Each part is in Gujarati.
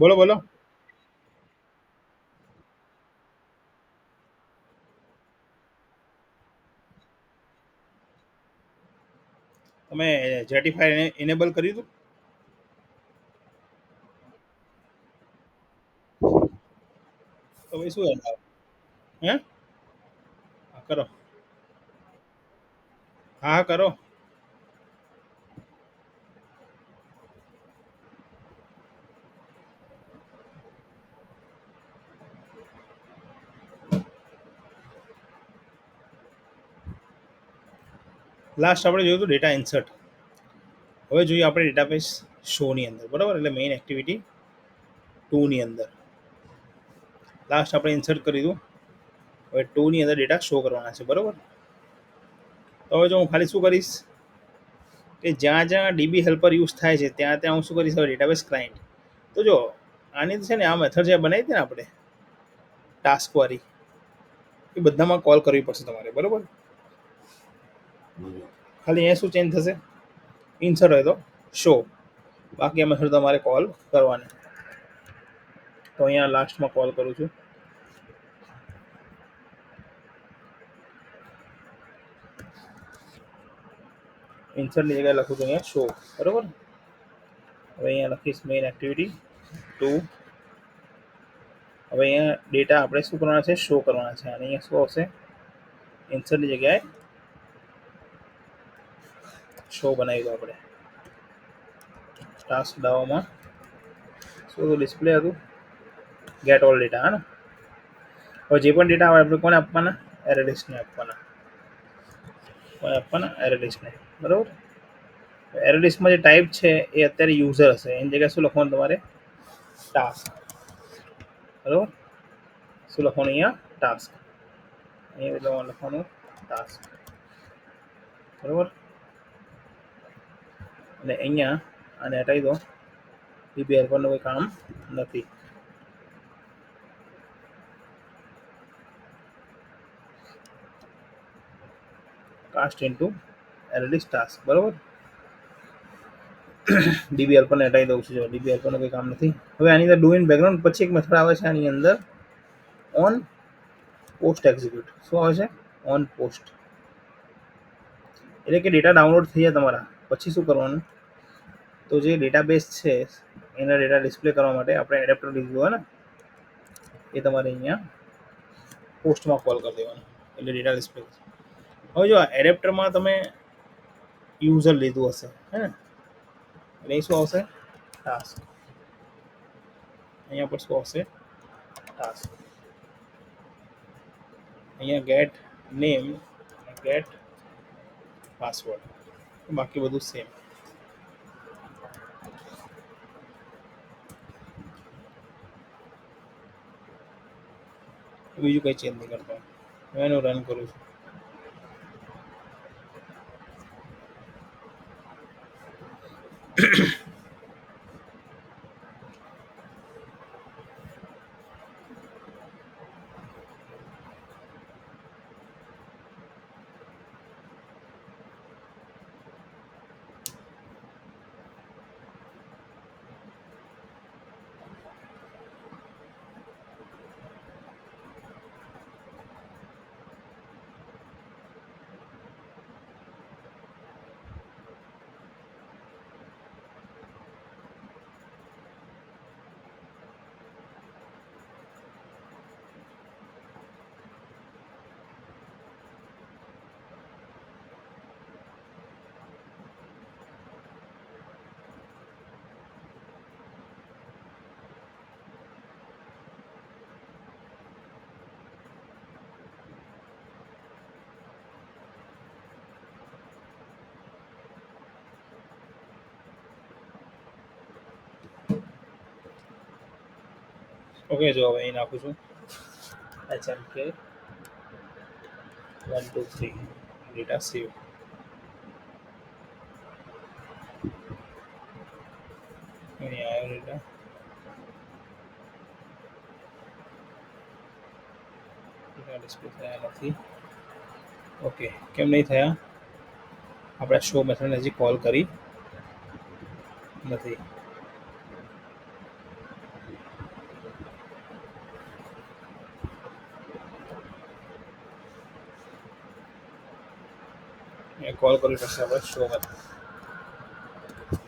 બોલો બોલો. તમે જેટીફાઈ ઇનેબલ કર્યું હતું? તો ભાઈ શું હતા? હે? હા, કરો. હા હા, કરો. લાસ્ટ આપણે જોયું હતું ડેટા ઇન્સર્ટ. હવે જોઈએ આપણે ડેટાબેઝ શોની અંદર, બરાબર? એટલે મેઇન એક્ટિવિટી 2 ની અંદર લાસ્ટ આપણે ઇન્સર્ટ કરી દીધું. હવે 2 ની અંદર ડેટા શો કરવાના છે, બરાબર? તો હવે જો હું ખાલી શું કરીશ કે જ્યાં જ્યાં ડીબી હેલ્પર યુઝ થાય છે ત્યાં ત્યાં હું શું કરીશ, હવે ડેટાબેઝ ક્લાયન્ટ. તો જો આની છે ને, આ મેથડ જે બનાવી હતી ને આપણે ટાસ્ક વાળી, એ બધામાં કોલ કરવી પડશે તમારે, બરાબર? ખાલી અહીંયા શું ચેન્જ થશે, ઇન્સર્ટ હોય તો શો, બાકી આ મેથડ તમારે કોલ કરવાની. તો અહીંયા લાસ્ટમાં કોલ કરું છું. ઇન્સર્ટની જગ્યાએ લખું છું અહીંયા શો, બરાબર? હવે અહીંયા લખીશ મેઇન એક્ટિવિટી 2. હવે અહીંયા ડેટા આપણે શું કરવાના છે, શો કરવાના છે. અને અહીંયા શું આવશે, ઇન્સર્ટની જગ્યાએ શો બનાવી દો આપણે. ટાસ્ક ડાઓમાં શું ડિસ્પ્લે હતું, ગેટ ઓલ ડેટા. હા ને? હવે જે પણ ડેટા આવે આપણે કોને આપવાના, એરેલિસ્ટને આપવાના. કોને આપવાના, એરેલિસ્ટને, બરાબર? એરેલિસ્ટમાં જે ટાઈપ છે એ અત્યારે યુઝર હશે, એની જગ્યાએ શું લખવાનું તમારે, ટાસ્ક, બરાબર? શું લખવાનું અહીંયા, ટાસ્ક. અહીંયા લખવાનું ટાસ્ક, બરાબર? અને અહીંયા આને હટાવી દો, ડીબી હેલ્પરનું કોઈ કામ નથી. કાસ્ટ ઇનટુ એરેલિસ્ટ ટાસ્ક, બરાબર? ડીબી હેલ્પરને હટાવી દઉં છું. જો ડીબી હેલ્પરનું કોઈ કામ નથી. હવે આની અંદર ડુ ઇન બેકગ્રાઉન્ડ પછી એક મેથડ આવે છે આની અંદર, ઓન પોસ્ટ એક્ઝિક્યુટ. શું આવે છે, ઓન પોસ્ટ. એટલે કે ડેટા ડાઉનલોડ થઈ જાય તમારા પછી શું કરવાનું, તો જે ડેટાબેઝ છે એના ડેટા ડિસ્પ્લે કરવા માટે આપણે એડેપ્ટર લીધું હોય ને, એ તમારે અહીંયા પોસ્ટમાં કોલ કરી દેવાનું, એટલે ડેટા ડિસ્પ્લે. હવે જો એડેપ્ટરમાં તમે યુઝર લીધું હશે, હે ને? એટલે એ શું આવશે, ટાસ્ક. અહીંયા પર શું આવશે, ટાસ્ક. અહીંયા ગેટ નેમ, ગેટ પાસવર્ડ, બાકી બધું સેમ. બીજું કંઈ ચેન્જ નહીં કરતો. હું એનું રન કરું છું. ઓકે, જો હવે અહીં નાખું છું HMK 1 2 3 ડેટા સેવ. અહીં આવ્યો ડેટા. ડિસ્પ્લે થયા નથી. ઓકે, કેમ નહીં થયા, આપણે શો મેથડને હજી કોલ કરી નથી. કોલ કરી શકશે આપણે શોમાં,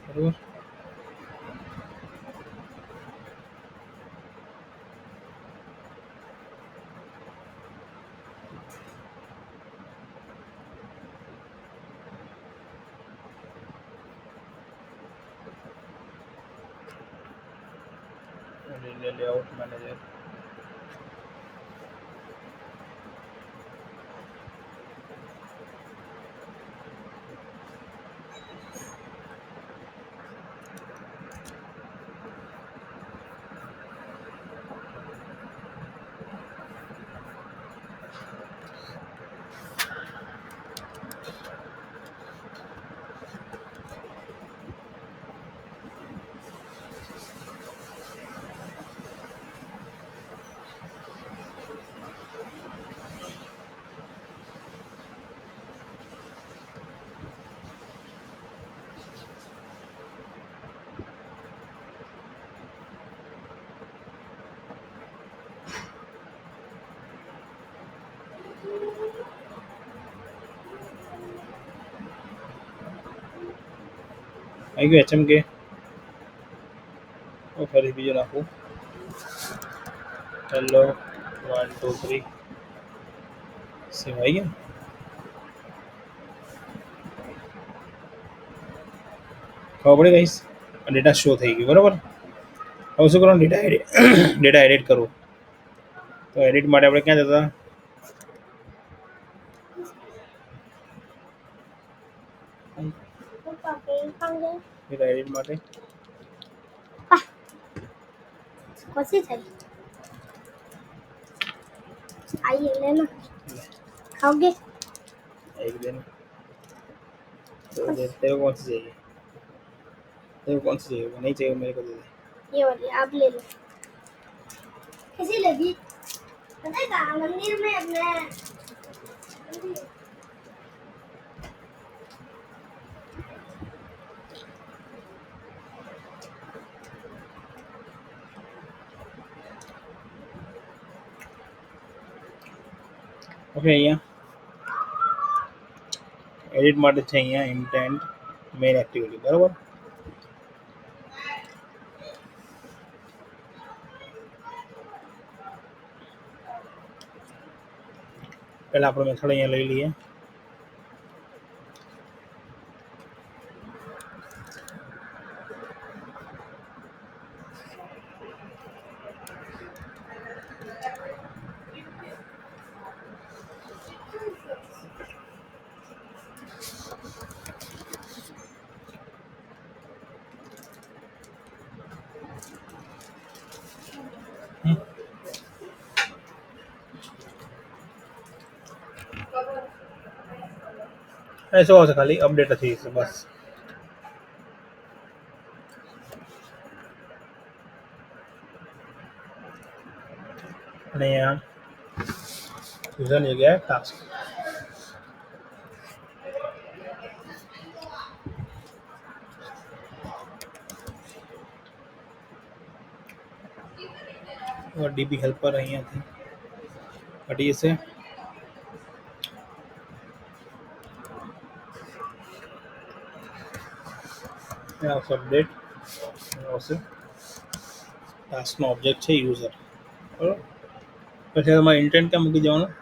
બરાબર. લેઆઉટ મેનેજર, આવી ગયું HMK. ફરી બીજું નાખું, હેલો 1 2 3 સેવ આવી ગયા. ખબર પડી ગઈશ, ડેટા શો થઈ ગયું, બરાબર. હવે શું કરવાનું, ડેટા એડિટ કરવું. તો એડિટ માટે આપણે ક્યાં જતા, ડેટા એડિટ માટે कौन सी चाहिए आइए लेना खाओगे एक दिन तो तेरे को कौन सी चाहिए, तेरे को कौन सी चाहिए, नहीं चाहिए मेरे को दे दे. ये वाली आप ले लो कैसी लगी पता है कहाँ मंदिर में अपने ઓકે, અહીંયા એડિટ માટે છે, અહીંયા ઇન્ટેન્ટ મેઇન એક્ટિવિટી, બરાબર. પહેલા આપણે મેથડ અહીંયા લઈ લઈએ. શું આવશે, ખાલી અપડેટ થઈ જશે બસ. અને અહીંયા યુઝરની જગ્યાએ ટાસ્ક. ડીબી હેલ્પર અહીંયાથી હટી જશે. આવશે અપડેટ, આવશે ટાસ્કનો ઓબ્જેક્ટ છે યુઝર, બરાબર. પછી તમારે ઇન્ટેન્ટ ક્યાં મૂકી દેવાનું,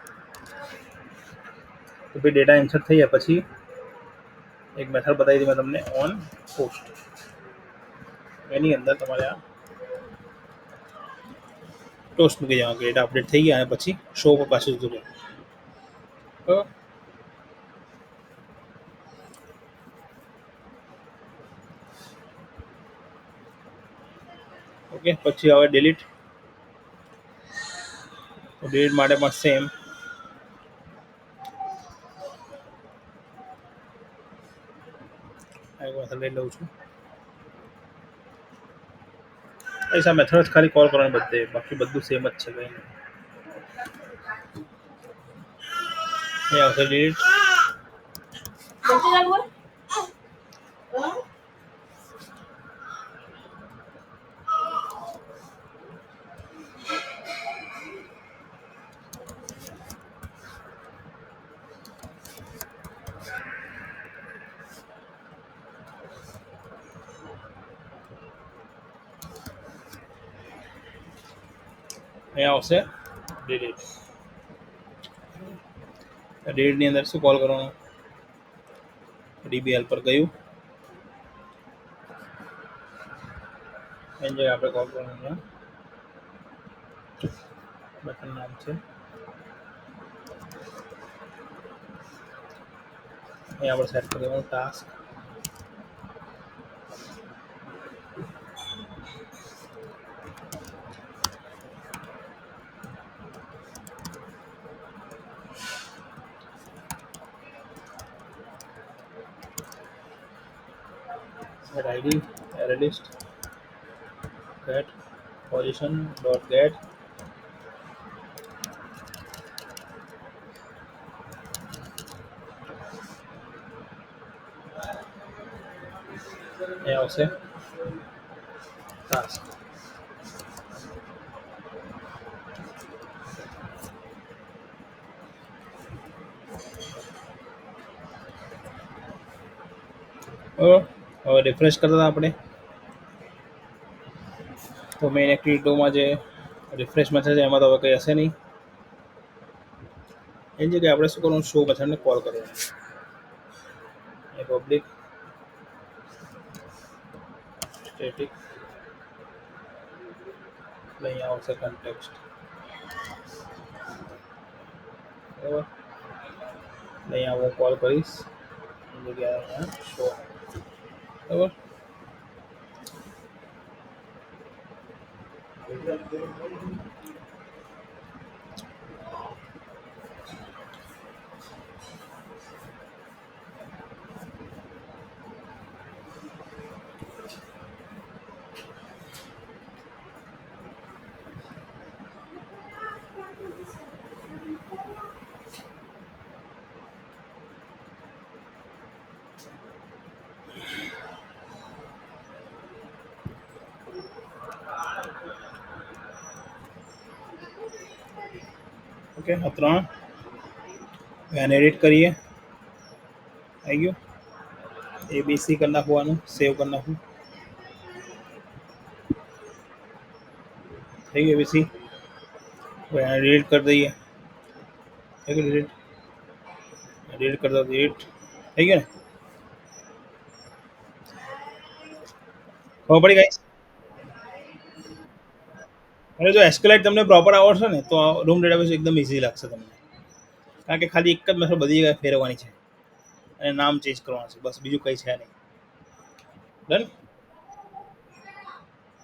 તો ભાઈ ડેટા ઇન્સર્ટ થઈ જાય પછી એક મેથડ બતાવી હતી મેં તમને, ઓન પોસ્ટ. એની અંદર તમારે આ ટોસ્ટ મૂકી દેવાનું કે ડેટા અપડેટ થઈ ગયા, અને પછી શો પર પાછું જતું રહે, બરાબર. ઓકે, પછી હવે ડિલીટ. ડિલીટ માટે પણ સેમ, લઈ લઉં છું. પૈસા મેથડ ખાલી કોલ કરવાની બધે, બાકી બધું સેમ જ છે, કંઈ નહીં. અહીં આવશે ડિલીટ. અહીંયા આવશે ડિલીટ. ડિલીટની અંદર શું કોલ કરવાનું? ડીબીએલ પર ગયું એની જગ્યાએ આપણે કોલ કરવાનું અહીંયા બટન નામ છે અહીંયા આપણે સેટ કરી દેવાનું task. set id array list get position dot get અહીંયા આવશે ટાસ્ક. હવે રિફ્રેશ કરતા હતા આપણે તો મેઇન એક્ટિવિટી 2 માં જે રિફ્રેશ મેથડ છે એમાં તો હવે કંઈ હશે નહીં. એની જગ્યાએ આપણે શું કરવાનું? શો મેથડને કોલ કરવાનું. એ પબ્લિક સ્ટેટિક એટલે અહીંયા આવશે કન્ટેક્સ્ટ. બરાબર, એટલે અહીંયા હું કોલ કરીશ એની જગ્યાએ અહીંયા શો. બરાબર, ઓકે. આ 3 એને એડિટ કરીએ. આવી ગયું. ABC કરી નાખવાનું, સેવ કરી નાખું. થઈ ગયું ABC. હવે એને ડિલીટ કરી દઈએ. થઈ ગયું ડિલીટ. ડિલીટ કરતા ડિલીટ થઈ ગયું ને? ખબર પડી ગઈ? અને જો એસ્કેલાઇટ તમને પ્રોપર આવડશે ને તો રૂમ ડેટાબેઝ એકદમ ઇઝી લાગશે તમને. કારણ કે ખાલી એક જ મેથડ બધી જગ્યાએ ફેરવવાની છે અને નામ ચેન્જ કરવાનું છે, બસ બીજું કંઈ છે નહીં. ડન.